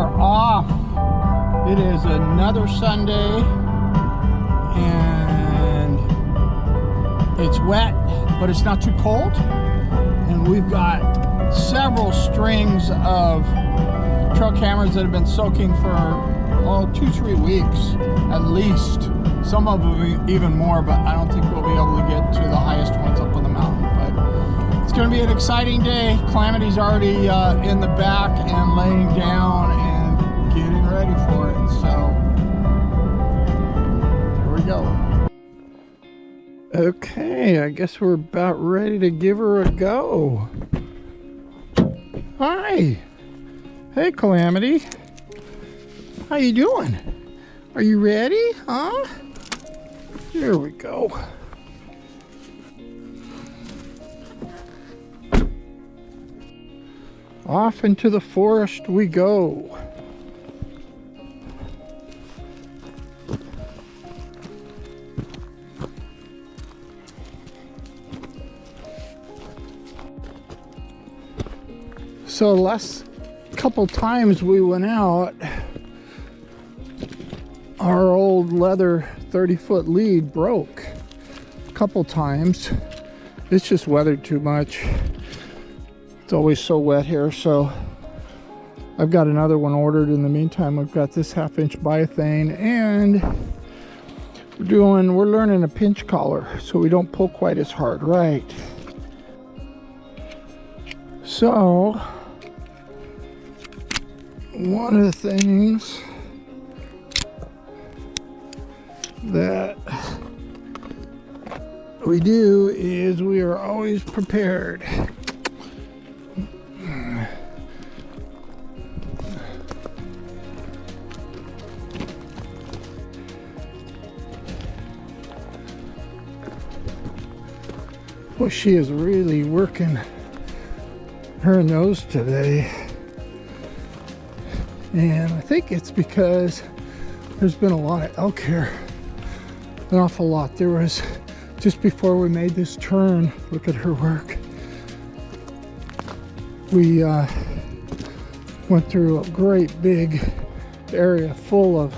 are off. It is another Sunday and it's wet, but it's not too cold. And we've got several strings of trail cameras that have been soaking for 2-3 weeks at least. Some of them even more, but I don't think we'll be able to get to the highest ones up on the mountain. But it's going to be an exciting day. Calamity's already in the back and laying down and getting ready for it. So here we go. Okay, I guess we're about ready to give her a go. Hi. Hey, Calamity. How you doing? Are you ready? Huh? Here we go. Off into the forest we go. So the last couple times we went out, our old leather 30-foot lead broke a couple times. It's just weathered too much. It's always so wet here, so I've got another one ordered. In the meantime, we've got this 1/2-inch biothane, and we're learning a pinch collar so we don't pull quite as hard, right? So one of the things that we do is we are always prepared. Well, she is really working her nose today. And I think it's because there's been a lot of elk here. An awful lot. There was, just before we made this turn, look at her work. We went through a great big area full of,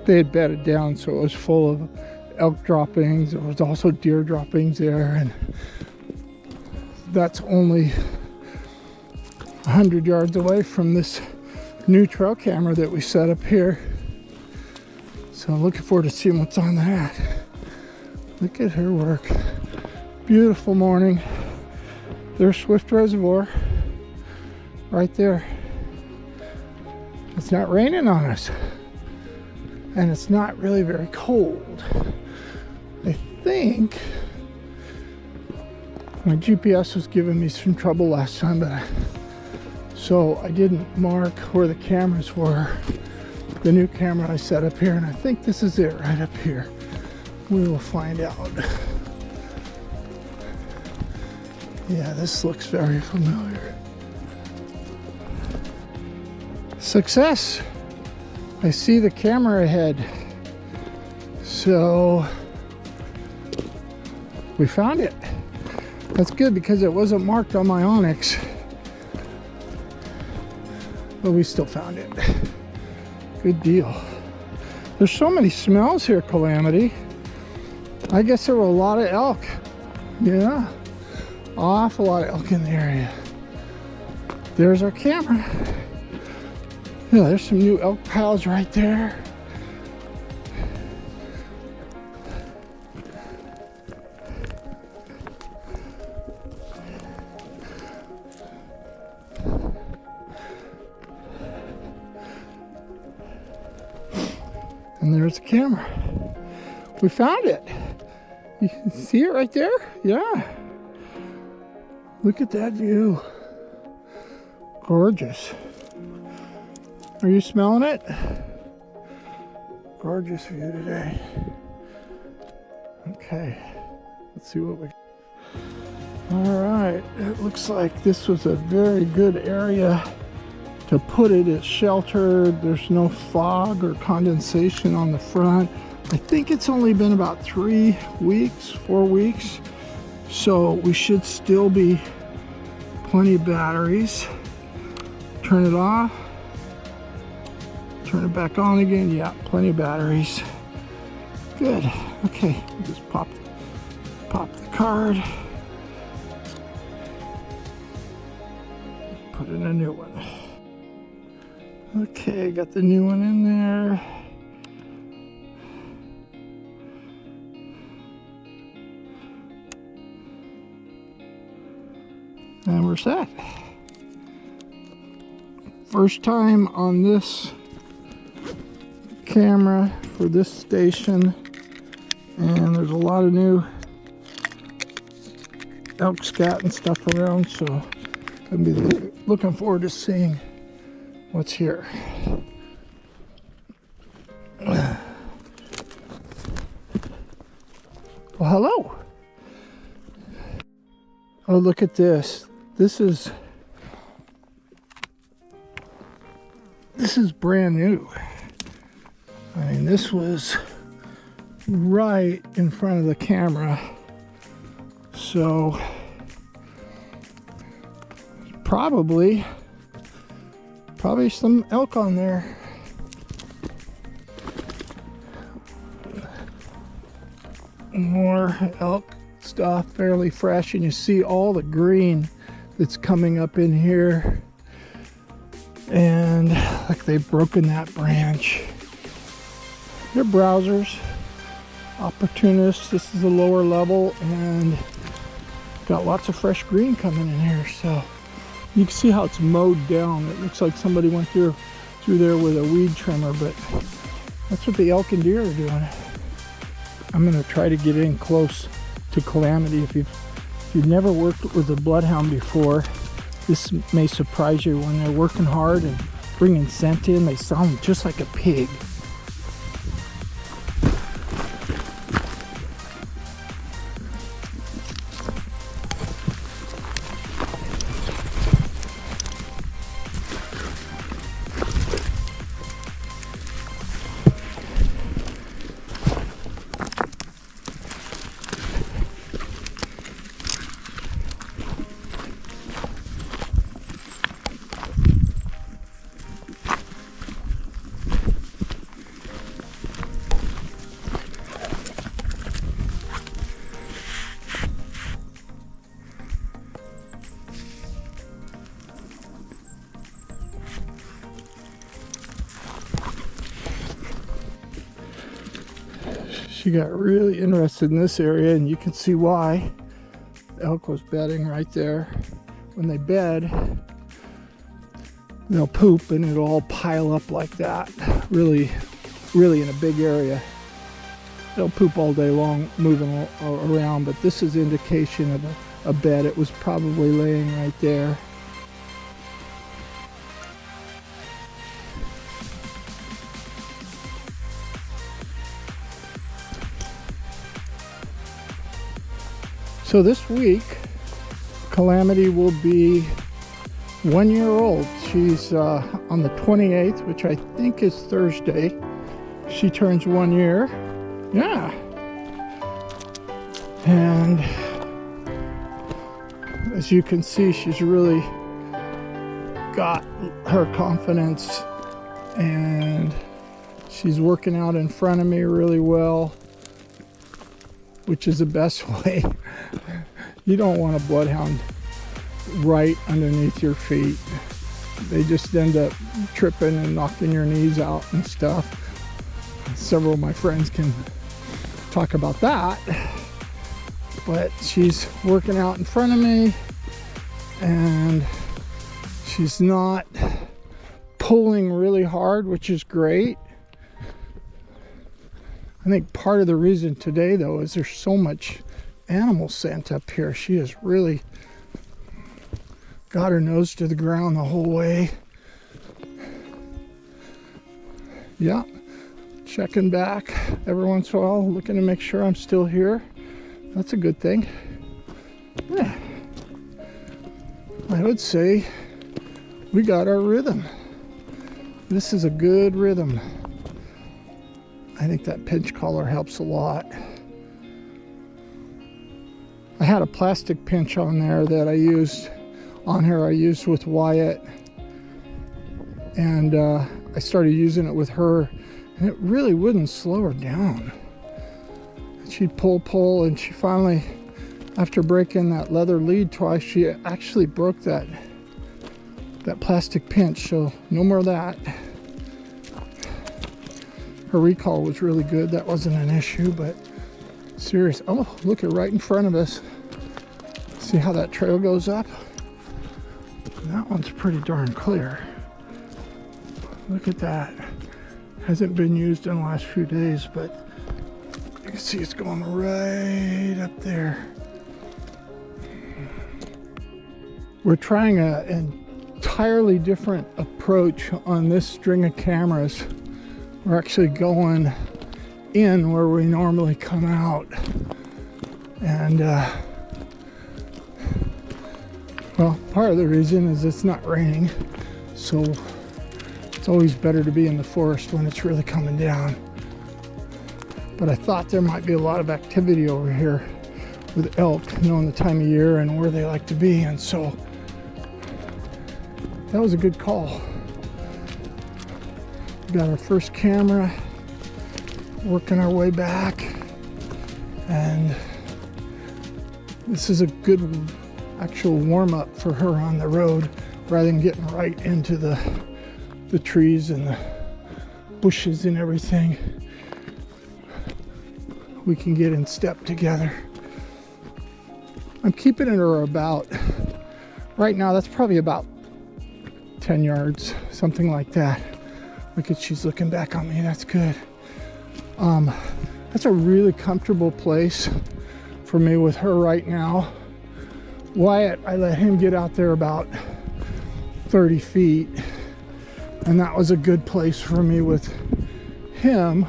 they had bedded down, so it was full of elk droppings. There was also deer droppings there, and that's only 100 yards away from this new trail camera that we set up here. So I'm looking forward to seeing what's on that. Look at her work. Beautiful morning. There's Swift Reservoir right there. It's not raining on us, and it's not really very cold. I think my GPS was giving me some trouble last time, so I didn't mark where the cameras were. The new camera I set up here, and I think this is it right up here. We will find out. Yeah, this looks very familiar. Success! I see the camera ahead. So we found it. That's good because it wasn't marked on my Onyx. But we still found it. Good deal. There's so many smells here, Calamity. I guess there were a lot of elk. Yeah. Awful lot of elk in the area. There's our camera. Yeah, there's some new elk piles right there. And there's the camera. We found it. You see it right there? Yeah. Look at that view. Gorgeous. Are you smelling it? Gorgeous view today. Okay. Let's see what we... All right. It looks like this was a very good area to put it. It's sheltered. There's no fog or condensation on the front. I think it's only been about 3 weeks, 4 weeks. So we should still be plenty of batteries. Turn it off. Turn it back on again. Yeah, plenty of batteries. Good. Okay, just pop the card. Put in a new one. Okay, got the new one in there. And we're set. First time on this camera for this station, and there's a lot of new elk scat and stuff around, so I'll be looking forward to seeing what's here. Well, hello. Oh, look at this. This is brand new. I mean, this was right in front of the camera, so probably some elk on there. More elk stuff, fairly fresh, and you see all the green that's coming up in here, and like they've broken that branch. They're browsers, opportunists. This is a lower level, and got lots of fresh green coming in here. So you can see how it's mowed down. It looks like somebody went through there with a weed trimmer, but that's what the elk and deer are doing. I'm gonna try to get in close to Calamity. If you've never worked with a bloodhound before, this may surprise you. When they're working hard and bringing scent in, they sound just like a pig. She got really interested in this area, and you can see why. The elk was bedding right there. When they bed, they'll poop and it'll all pile up like that, really in a big area. They'll poop all day long moving around, but this is indication of a bed. It was probably laying right there. So this week, Calamity will be 1 year old. She's on the 28th, which I think is Thursday. She turns 1 year. Yeah. And as you can see, she's really got her confidence, and she's working out in front of me really well, which is the best way. You don't want a bloodhound right underneath your feet. They just end up tripping and knocking your knees out and stuff. Several of my friends can talk about that. But she's working out in front of me, and she's not pulling really hard, which is great. I think part of the reason today, though, is there's so much animal scent up here. She has really got her nose to the ground the whole way. Yeah, checking back every once in a while, looking to make sure I'm still here. That's a good thing. Yeah, I would say we got our rhythm. This is a good rhythm. I think that pinch collar helps a lot. I had a plastic pinch on there that I used with Wyatt, and I I started using it with her, and it really wouldn't slow her down. She'd pull, and she finally, after breaking that leather lead twice, she actually broke that plastic pinch, so no more of that. Her recall was really good. That wasn't an issue, but serious. Oh, look at right in front of us. See how that trail goes up? That one's pretty darn clear. Look at that. Hasn't been used in the last few days, but you can see it's going right up there. We're trying an entirely different approach on this string of cameras. We're actually going in where we normally come out, and well, part of the reason is it's not raining, so it's always better to be in the forest when it's really coming down. But I thought there might be a lot of activity over here with elk, knowing the time of year and where they like to be, and so that was a good call. We got our first camera, working our way back, and this is a good actual warm-up for her on the road rather than getting right into the trees and the bushes and everything. We can get in step together. I'm keeping her about, right now that's probably about 10 yards, something like that. Look at, she's looking back on me, that's good. That's a really comfortable place for me with her right now. Wyatt, I let him get out there about 30 feet, and that was a good place for me with him.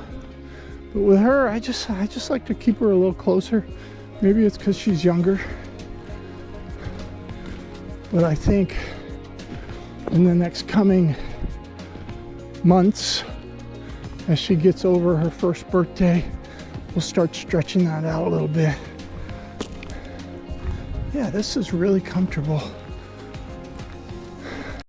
But with her, I just like to keep her a little closer. Maybe it's because she's younger, but I think in the next coming months, as she gets over her first birthday, we'll start stretching that out a little bit. Yeah, this is really comfortable.